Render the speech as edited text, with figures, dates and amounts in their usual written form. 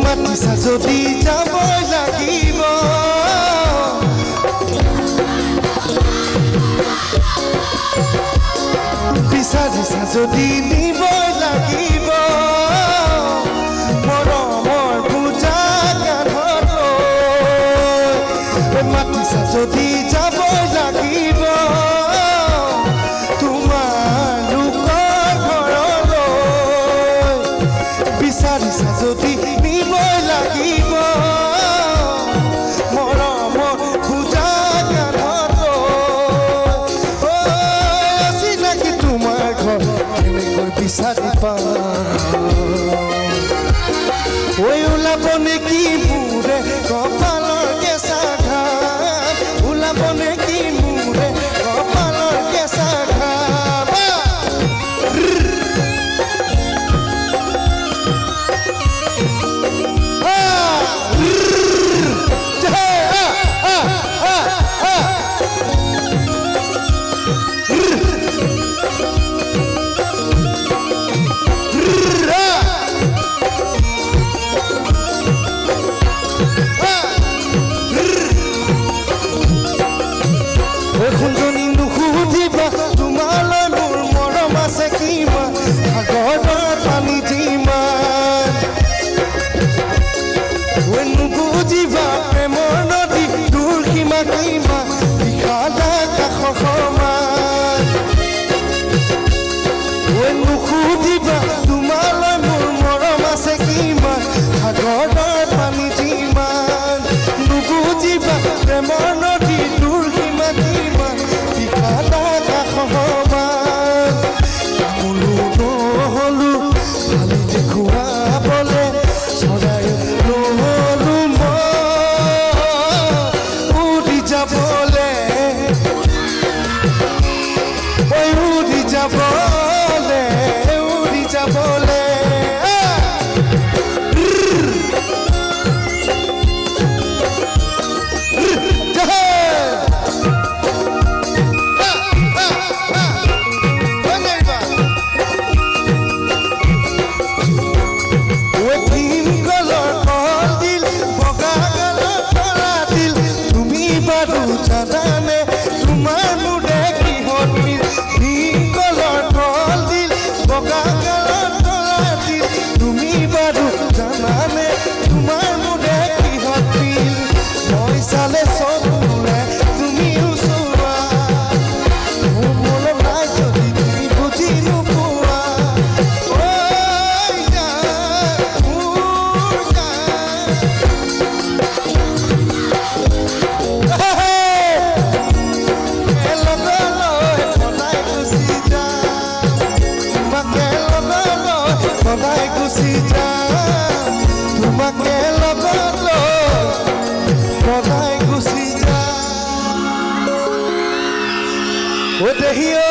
মাতিছা যদি যাব লাগিব বিচাৰিছা যদি নিব লাগিব মৰমৰ পূজা কান্ধত লৈ মাতিছা যদি যাব লাগিব তোমাৰ লোকৰ ঘৰলৈ বিচাৰিছা যদি নিব লাগিব মৰমৰ পূজা কান্ধত লৈ চিনাকি তোমাৰ ঘৰ কেনেকৈ বিচাৰি ঐ ওলাব নেকি মোৰে কপালৰ কেঁচা ঘাম ওলাব নেকি মোৰে কপালৰ কেঁচা ঘাম খুঞ্জনি নুসুধিবা তোমালৈ মোৰ মৰম আছে কিমান সাগৰৰ পানী যিমান নুবুজিবা প্ৰেমৰ নদী দূৰ সীমা কিমান বিশাল আকাশৰ সমান নুসুধিবা তোমালৈ মোৰ মৰম আছে কিমান সাগৰৰ পানী যিমান নুবুজিবা প্ৰেমৰ নদী দূৰ সীমা কিমান বিশাল আকাশৰ সমান তামোলো নহলো ভালি দেখুৱাবলে চৰাই নহলো মই উৰি যাবলে উৰি যাবলে উৰি যাবলে জানানে তোমাৰ মুডে কিহত মিল কলৰ কল দিল বগা গালত তলা দিল তুমি বাৰু জানানে তোমাৰ মুডে কিহত মিল মই চালে চকুৰে তুমি ওচৰা মোৰ নাই যদি তুমি বুজি নোপোৱা সদায় গুচি যাম তোমাকে লগত লৈ সদায় গুচি যাম ও দেহিও